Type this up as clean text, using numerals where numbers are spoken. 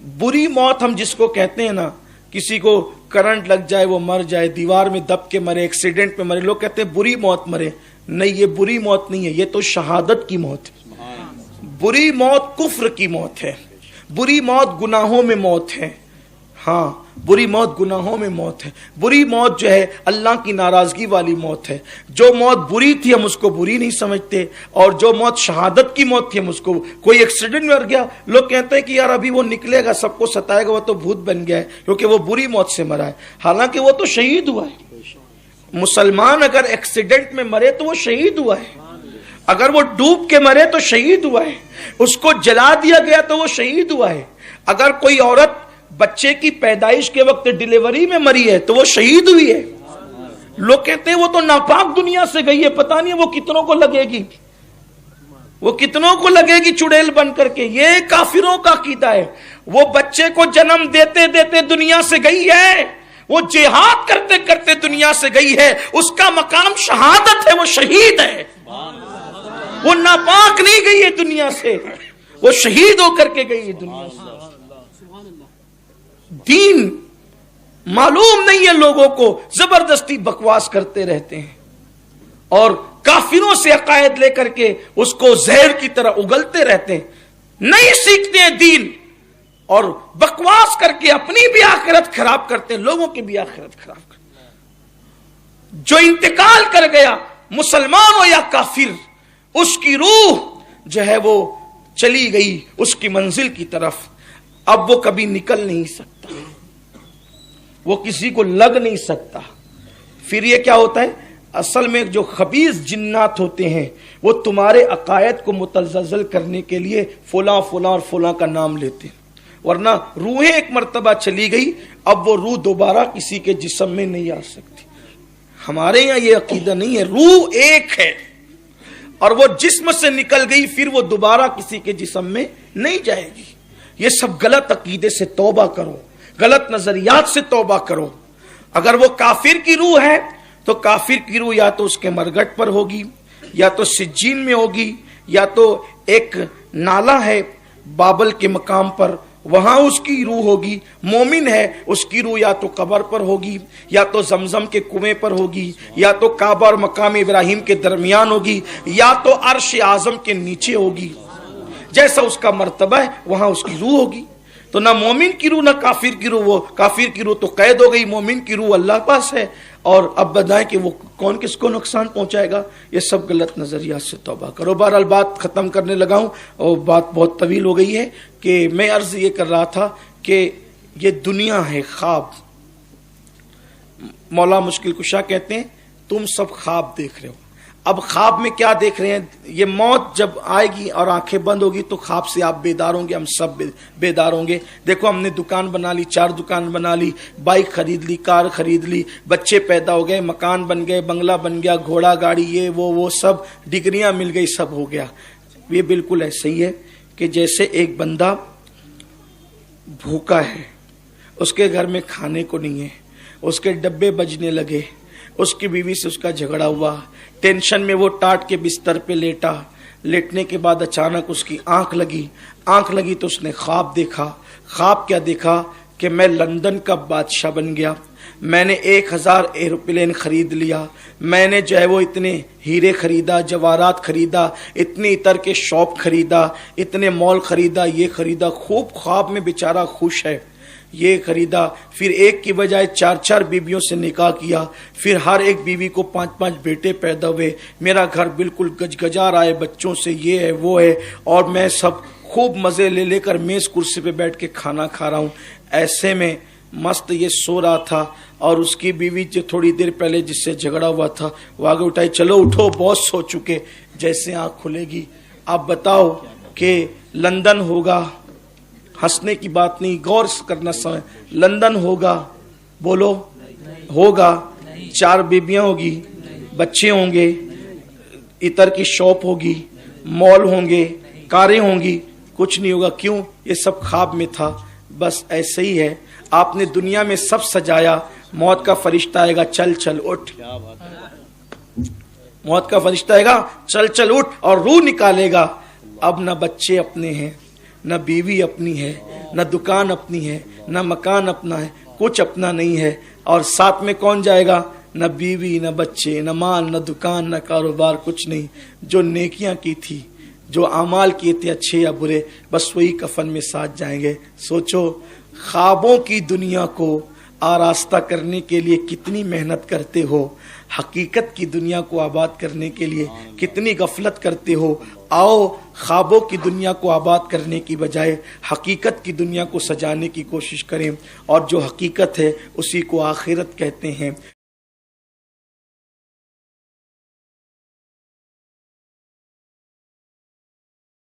बुरी मौत हम जिसको कहते हैं ना, किसी को करंट लग जाए वो मर जाए, दीवार में दब के मरे, एक्सीडेंट में मरे, लोग कहते हैं बुरी मौत मरे। नहीं, ये बुरी मौत नहीं है, ये तो शहादत की मौत है। बुरी मौत कुफ्र की मौत है, बुरी मौत गुनाहों में मौत है। हाँ, बुरी मौत गुनाहों में मौत है। बुरी मौत जो है अल्लाह की नाराजगी वाली मौत है। जो मौत बुरी थी हम उसको बुरी नहीं समझते, और जो मौत शहादत की मौत थी हम उसको, कोई एक्सीडेंट में मर गया, लोग कहते हैं कि यार अभी वो निकलेगा, सबको सताएगा, वो तो भूत बन गया है क्योंकि वो बुरी मौत से मरा है। हालांकि वो तो शहीद हुआ है। मुसलमान अगर एक्सीडेंट में मरे तो वो शहीद हुआ है, अगर वो डूब के मरे तो शहीद हुआ है, उसको जला दिया गया तो वो शहीद हुआ है। अगर कोई औरत बच्चे की पैदाइश के वक्त डिलीवरी में मरी है तो वो शहीद हुई है। लोग कहते हैं वो तो नापाक दुनिया से गई है, पता नहीं वो कितनों को लगेगी, वो कितनों को लगेगी चुड़ैल बन करके। ये काफिरों का अकीदा है। वो बच्चे को जन्म देते देते दुनिया से गई है, वो जिहाद करते करते दुनिया से गई है, उसका मकाम शहादत है, वो शहीद है। वो नापाक नहीं गई है दुनिया से, वो शहीद होकर के गई है दुनिया से। दीन मालूम नहीं है लोगों को, जबरदस्ती बकवास करते रहते हैं और काफिरों से अकायद लेकर के उसको जहर की तरह उगलते रहते हैं। नहीं सीखते हैं दीन और बकवास करके अपनी भी आखिरत खराब करते हैं, लोगों की भी आखिरत खराब करते हैं। जो इंतकाल कर गया, मुसलमान हो या काफिर, उसकी रूह जो है वो चली गई उसकी मंजिल की तरफ। अब वो कभी निकल नहीं सकता, वो किसी को लग नहीं सकता। फिर ये क्या होता है, असल में जो खबीस जिन्नात होते हैं वो तुम्हारे अकायद को मुतज़्ज़ल करने के लिए फुला फुला और फुला का नाम लेते हैं। वरना रूहें एक मर्तबा चली गई, अब वो रूह दोबारा किसी के जिस्म में नहीं आ सकती। हमारे यहाँ ये अकीदा नहीं है, रूह एक है और वो जिस्म से निकल गई फिर वो दोबारा किसी के जिस्म में नहीं जाएगी। ये सब गलत अकीदे से तौबा करो, गलत नजरियात से तौबा करो। अगर वो काफिर की रूह है तो काफिर की रूह या तो उसके मरगट पर होगी, या तो सिज्जीन में होगी, या तो एक नाला है बाबल के मकाम पर, वहां उसकी रूह होगी। मोमिन है, उसकी रूह या तो कब्र पर होगी, या तो जमजम के कुएं पर होगी, या तो काबा और मकाम इब्राहिम के दरमियान होगी, या तो अर्श आजम के नीचे होगी। जैसा उसका मर्तबा है वहां उसकी रूह होगी। तो ना मोमिन की रूह ना काफिर की रूह, वो काफिर की रूह तो कैद हो गई, मोमिन की रूह अल्लाह पास है। और अब बताएं कि वो कौन किसको नुकसान पहुंचाएगा। ये सब गलत नजरिया से तौबा करो। बहरहाल बात खत्म करने लगा हूं और बात बहुत तवील हो गई है कि मैं अर्ज ये कर रहा था कि ये दुनिया है ख्वाब। मौला मुश्किल कुशा कहते हैं तुम सब ख्वाब देख रहे हो। अब ख्वाब में क्या देख रहे हैं, ये मौत जब आएगी और आंखें बंद होगी तो ख्वाब से आप बेदार होंगे, हम सब बेदार होंगे। देखो हमने दुकान बना ली, 4 दुकान बना ली, बाइक खरीद ली, कार खरीद ली, बच्चे पैदा हो गए, मकान बन गए, बंगला बन गया, घोड़ा गाड़ी, ये वो सब, डिग्रियां मिल गई, सब हो गया। ये बिल्कुल ऐसे ही है कि जैसे एक बंदा भूखा है, उसके घर में खाने को नहीं है, उसके डब्बे बजने लगे, उसकी बीवी से उसका झगड़ा हुआ, टेंशन में वो टाट के बिस्तर पे लेटा, लेटने के बाद अचानक उसकी आंख लगी तो उसने ख्वाब देखा। ख्वाब क्या देखा कि मैं लंदन का बादशाह बन गया, मैंने 1000 एरोप्लेन खरीद लिया, मैंने जो है वो इतने हीरे खरीदा, जवाहरात खरीदा, इतनी इतर के शॉप खरीदा, इतने मॉल खरीदा, ये खरीदा। खूब ख्वाब में बेचारा खुश है, ये खरीदा। फिर एक की बजाय 4-4 बीवियों से निकाह किया, फिर हर एक बीवी को 5-5 बेटे पैदा हुए, मेरा घर बिल्कुल गजगजा रहा है बच्चों से, ये है वो है, और मैं सब खूब मजे ले लेकर मेज कुर्सी पे बैठ के खाना खा रहा हूँ। ऐसे में मस्त ये सो रहा था और उसकी बीवी जो थोड़ी देर पहले जिससे झगड़ा हुआ था वो आगे उठाई, चलो उठो बहुत सो चुके। जैसे आँख खुलेगी, आप बताओ कि लंदन होगा, हंसने की बात नहीं, गौर करना समय, लंदन होगा, बोलो होगा, 4 बीबियां होगी, बच्चे होंगे, इतर की शॉप होगी, मॉल होंगे, कारें होंगी, कुछ नहीं होगा। क्यों? ये सब ख्वाब में था। बस ऐसे ही है, आपने दुनिया में सब सजाया, मौत का फरिश्ता आएगा, चल चल उठ, मौत का फरिश्ता आएगा, चल चल उठ, और रूह निकालेगा। अब न बच्चे अपने हैं, न बीवी अपनी है, نہ دکان اپنی ہے، نہ مکان اپنا ہے، کچھ اپنا نہیں ہے، اور ساتھ میں کون جائے گا؟ نہ بیوی، نہ بچے، نہ مال، نہ دکان، نہ کاروبار، کچھ نہیں۔ جو نیکیاں کی تھی، جو اعمال کیے تھے اچھے یا برے، بس وہی کفن میں ساتھ جائیں گے۔ سوچو خوابوں کی دنیا کو آراستہ کرنے کے لیے کتنی محنت کرتے ہو، حقیقت کی دنیا کو آباد کرنے کے لیے کتنی غفلت کرتے ہو۔ آؤ خوابوں کی دنیا کو آباد کرنے کی بجائے حقیقت کی دنیا کو سجانے کی کوشش کریں، اور جو حقیقت ہے اسی کو آخرت کہتے ہیں۔